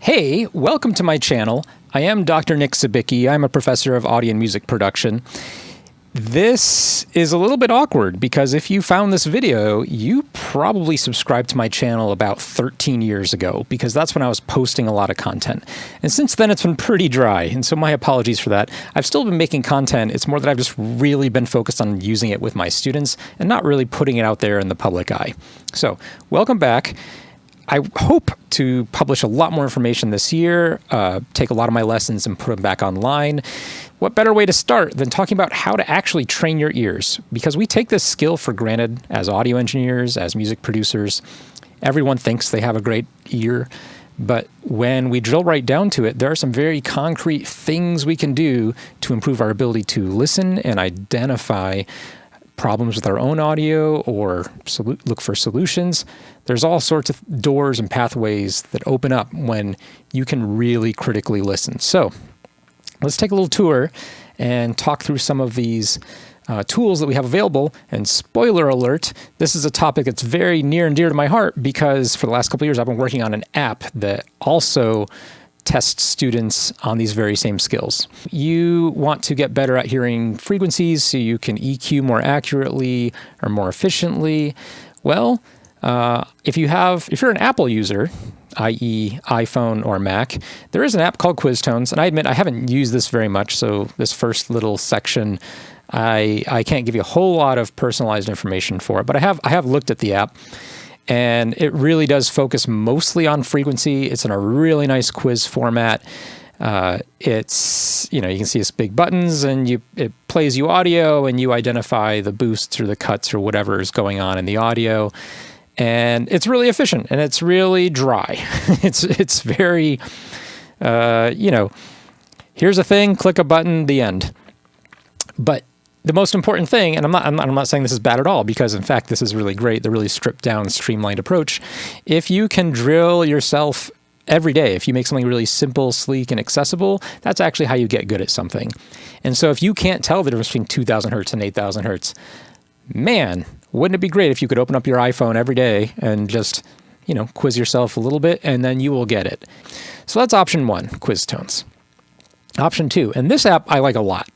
Hey, welcome to my channel. I am Dr. Nick Sabicki. I'm a professor of audio and music production. This is a little bit awkward because if you found this video, you probably subscribed to my channel about 13 years ago because that's when I was posting a lot of content. And since then, it's been pretty dry, and so my apologies for that. I've still been making content. It's more that I've just really been focused on using it with my students and not really putting it out there in the public eye. So, welcome back. I hope to publish a lot more information this year, take a lot of my lessons and put them back online. What better way to start than talking about how to actually train your ears? Because we take this skill for granted as audio engineers, as music producers. Everyone thinks they have a great ear, but when we drill right down to it, there are some very concrete things we can do to improve our ability to listen and identify problems with our own audio or look for solutions. There's all sorts of doors and pathways that open up when you can really critically listen. So let's take a little tour and talk through some of these tools that we have available. And spoiler alert, this is a topic that's very near and dear to my heart because for the last couple of years, I've been working on an app that also test students on these very same skills. You want to get better at hearing frequencies so you can EQ more accurately or more efficiently. Well, if you're an Apple user, i.e. iPhone or Mac, there is an app called Quiztones, and I admit I haven't used this very much, so this first little section, I can't give you a whole lot of personalized information for it, but I have looked at the app. And it really does focus mostly on frequency. It's in a really nice quiz format. It's, you can see it's big buttons and it plays you audio and you identify the boosts or the cuts or whatever is going on in the audio. And it's really efficient and it's really dry. It's very, here's a thing, click a button, the end. But the most important thing, and I'm not saying this is bad at all, because in fact this is really great, the really stripped down, streamlined approach. If you can drill yourself every day, if you make something really simple, sleek, and accessible, that's actually how you get good at something. And so if you can't tell the difference between 2,000 hertz and 8,000 hertz, man, wouldn't it be great if you could open up your iPhone every day and just, quiz yourself a little bit, and then you will get it. So that's option one, Quiztones. Option two, and this app I like a lot.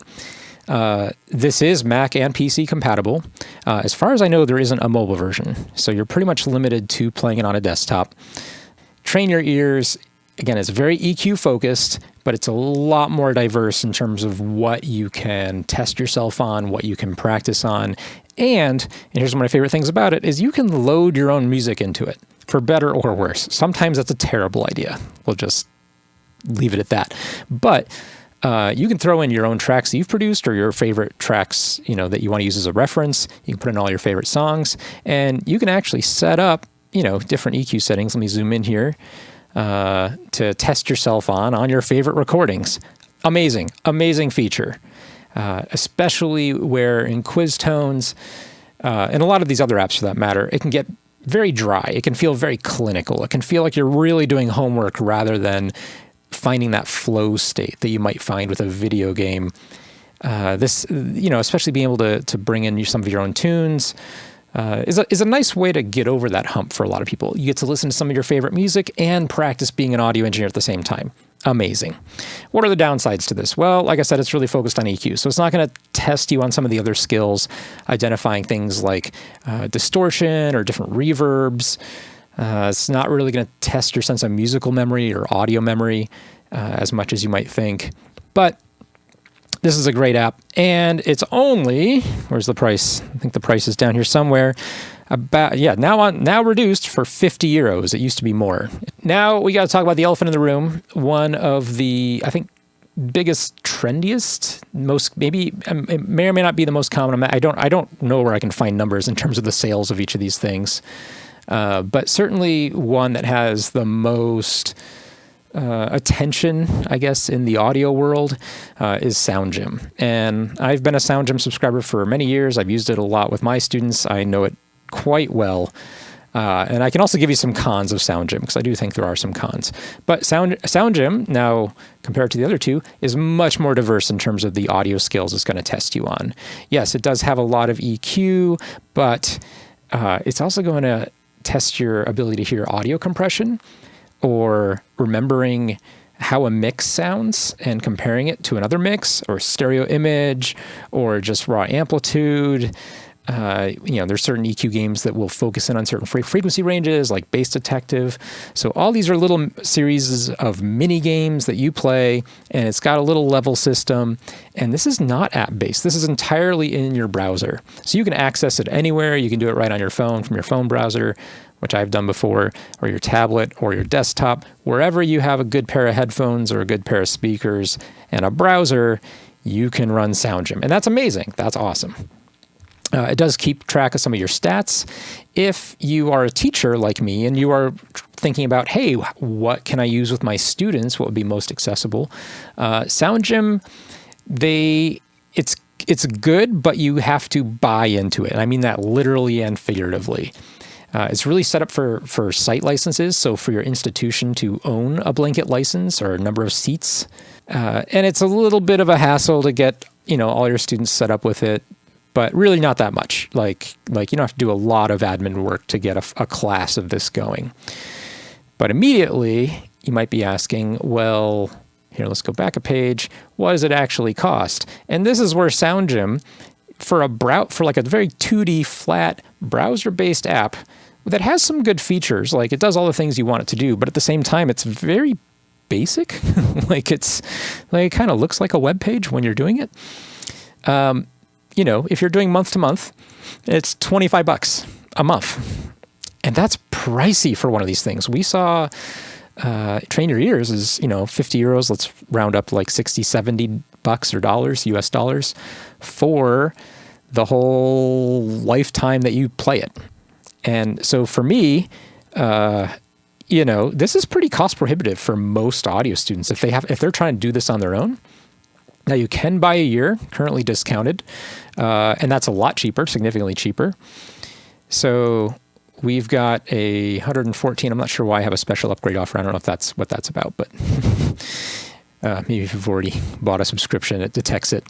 This is Mac and PC compatible. As far as I know, there isn't a mobile version, so you're pretty much limited to playing it on a desktop. TrainYourEars, again, is very EQ focused, but it's a lot more diverse in terms of what you can test yourself on, what you can practice on, and here's one of my favorite things about it, is you can load your own music into it, for better or worse. Sometimes that's a terrible idea. We'll just leave it at that. But you can throw in your own tracks that you've produced or your favorite tracks, that you want to use as a reference. You can put in all your favorite songs, and you can actually set up, different EQ settings. Let me zoom in here to test yourself on your favorite recordings. Amazing, amazing feature, especially where in Quiztones and a lot of these other apps for that matter, it can get very dry. It can feel very clinical. It can feel like you're really doing homework rather than finding that flow state that you might find with a video game. Especially being able to bring in some of your own tunes is a nice way to get over that hump for a lot of people. You get to listen to some of your favorite music and practice being an audio engineer at the same time. Amazing. What are the downsides to this? Well, like I said, it's really focused on EQ, so it's not going to test you on some of the other skills, identifying things like distortion or different reverbs. It's not really going to test your sense of musical memory or audio memory as much as you might think. But this is a great app, and it's only, where's the price? I think the price is down here somewhere. Now reduced for 50 euros. It used to be more. Now we got to talk about the elephant in the room. One of the, I think, biggest, trendiest, it may or may not be the most common. I don't know where I can find numbers in terms of the sales of each of these things. But certainly one that has the most attention, I guess, in the audio world is Soundgym. And I've been a Soundgym subscriber for many years. I've used it a lot with my students. I know it quite well. And I can also give you some cons of Soundgym, because I do think there are some cons. But Soundgym, now compared to the other two, is much more diverse in terms of the audio skills it's going to test you on. Yes, it does have a lot of EQ, but it's also going to test your ability to hear audio compression. or remembering how a mix sounds and comparing it to another mix, or stereo image, or just raw amplitude. There's certain EQ games that will focus in on certain frequency ranges, like Bass Detective. So all these are little series of mini games that you play, and it's got a little level system. And this is not app-based. This is entirely in your browser. So you can access it anywhere. You can do it right on your phone from your phone browser, which I've done before, or your tablet or your desktop. Wherever you have a good pair of headphones or a good pair of speakers and a browser, you can run Soundgym. And that's amazing. That's awesome. It does keep track of some of your stats. If you are a teacher like me and you are thinking about, hey, what can I use with my students? What would be most accessible? Soundgym, it's good, but you have to buy into it. And I mean that literally and figuratively. It's really set up for site licenses, so for your institution to own a blanket license or a number of seats. And it's a little bit of a hassle to get all your students set up with it, but really not that much. Like you don't have to do a lot of admin work to get a class of this going. But immediately you might be asking, well, here, let's go back a page. What does it actually cost? And this is where Soundgym, for like a very 2D flat browser-based app that has some good features, like it does all the things you want it to do, but at the same time, it's very basic. It kind of looks like a web page when you're doing it. If you're doing month to month, it's $25 a month. And that's pricey for one of these things. We saw TrainYourEars is, 50 euros. Let's round up like 60, 70 bucks or dollars, US dollars, for the whole lifetime that you play it. And so for me, this is pretty cost prohibitive for most audio students if they're trying to do this on their own. Now you can buy a year, currently discounted, and that's a lot cheaper, significantly cheaper. So we've got a 114. I'm not sure why I have a special upgrade offer. I don't know if that's what that's about, but maybe if you've already bought a subscription, it detects it.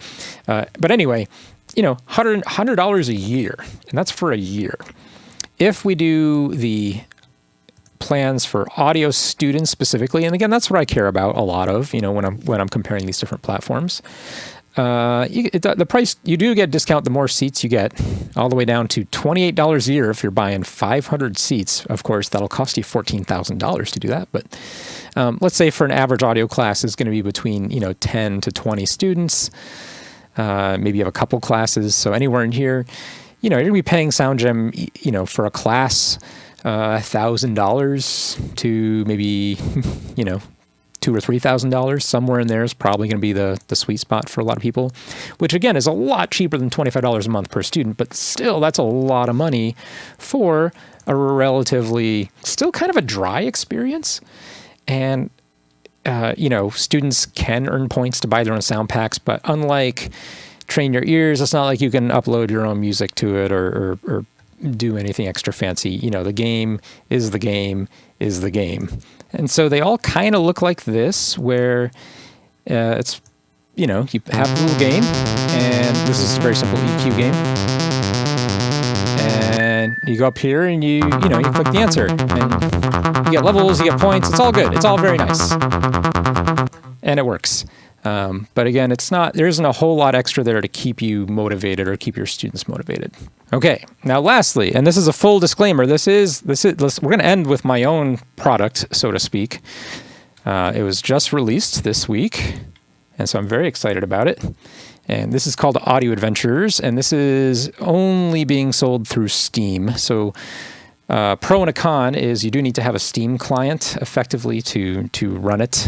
But anyway, $100 a year, and that's for a year. If we do the plans for audio students specifically, and again, that's what I care about a lot of, when I'm comparing these different platforms. The price, you do get a discount the more seats you get, all the way down to $28 a year if you're buying 500 seats. Of course, that'll cost you $14,000 to do that. But let's say for an average audio class is going to be between 10 to 20 students. Maybe you have a couple classes, so anywhere in here, you're going to be paying Soundgym, for a class, $1,000 to maybe, $2,000 or $3,000. Somewhere in there is probably going to be the sweet spot for a lot of people, which again is a lot cheaper than $25 a month per student, but still that's a lot of money for a relatively still kind of a dry experience. And students can earn points to buy their own sound packs, but unlike TrainYourEars, it's not like you can upload your own music to it or do anything extra fancy. The game is the game is the game. And so they all kind of look like this, where it's, you have a little game, and this is a very simple EQ game. And you go up here and you click the answer, and you get levels, you get points. It's all good. It's all very nice. And it works. But again, there isn't a whole lot extra there to keep you motivated or keep your students motivated. Okay. Now, lastly, and this is a full disclaimer, we're going to end with my own product, so to speak. It was just released this week, and so I'm very excited about it. And this is called Audio Adventures, and this is only being sold through Steam. So pro and a con is you do need to have a Steam client effectively to run it.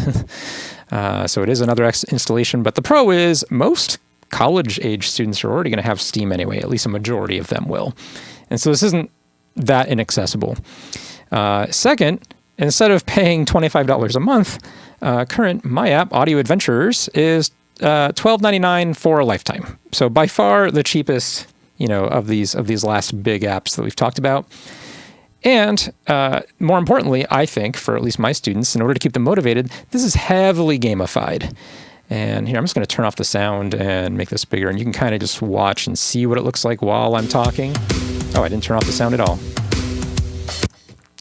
So it is another installation, but the pro is most college-age students are already going to have Steam anyway. At least a majority of them will. And so this isn't that inaccessible. Second, instead of paying $25 a month, current My App Audio Adventures is $12.99 for a lifetime. So by far the cheapest, of these last big apps that we've talked about. And more importantly, I think, for at least my students, in order to keep them motivated, this is heavily gamified. And here, I'm just going to turn off the sound and make this bigger, and you can kind of just watch and see what it looks like while I'm talking. Oh, I didn't turn off the sound at all.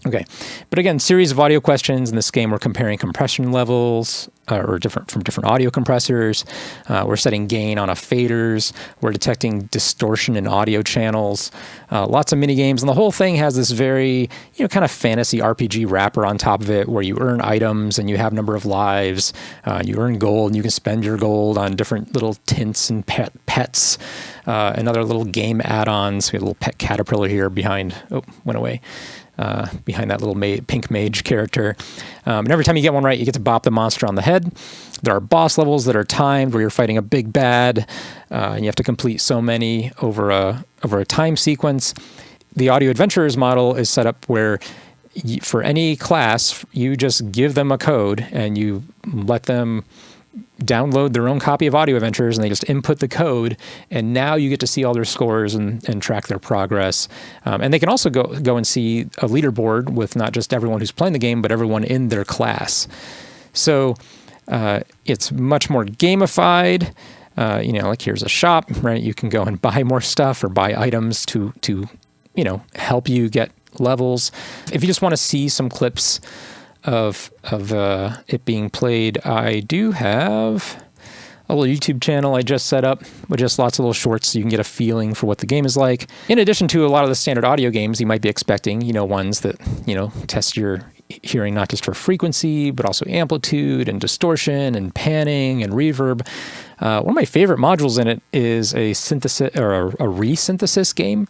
Okay, but again, series of audio questions in this game. We're comparing compression levels from different audio compressors. We're setting gain on a faders. We're detecting distortion in audio channels. Lots of mini games, and the whole thing has this very kind of fantasy RPG wrapper on top of it, where you earn items and you have number of lives. You earn gold, and you can spend your gold on different little tints and pets, and other little game add-ons. We have a little pet caterpillar here behind. Oh, went away. Behind that little pink mage character. And every time you get one right, you get to bop the monster on the head. There are boss levels that are timed where you're fighting a big bad, and you have to complete so many over a time sequence. The Audio Adventurers model is set up where for any class, you just give them a code and you let them download their own copy of Audio Adventures, and they just input the code, and now you get to see all their scores and track their progress. And they can also go and see a leaderboard with not just everyone who's playing the game, but everyone in their class. So it's much more gamified. Like here's a shop, right? You can go and buy more stuff or buy items to help you get levels. If you just want to see some clips of it being played, I do have a little YouTube channel I just set up with just lots of little shorts so you can get a feeling for what the game is like. In addition to a lot of the standard audio games you might be expecting, ones that, test your hearing not just for frequency, but also amplitude and distortion and panning and reverb. One of my favorite modules in it is a synthesis or a resynthesis game,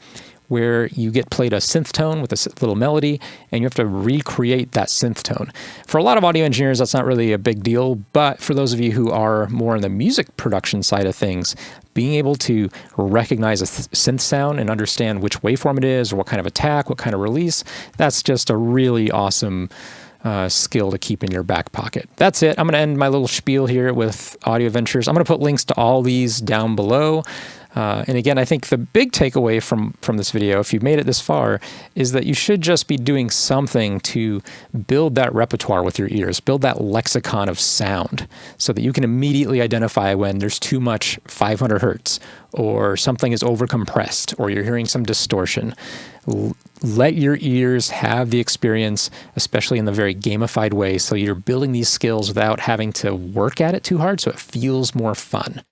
where you get played a synth tone with a little melody, and you have to recreate that synth tone. For a lot of audio engineers, that's not really a big deal, but for those of you who are more in the music production side of things, being able to recognize a synth sound and understand which waveform it is, or what kind of attack, what kind of release, that's just a really awesome skill to keep in your back pocket. That's it. I'm going to end my little spiel here with Audio Adventures. I'm going to put links to all these down below. And again, I think the big takeaway from this video, if you've made it this far, is that you should just be doing something to build that repertoire with your ears, build that lexicon of sound, so that you can immediately identify when there's too much 500 hertz, or something is overcompressed, or you're hearing some distortion. Let your ears have the experience, especially in the very gamified way, so you're building these skills without having to work at it too hard, so it feels more fun.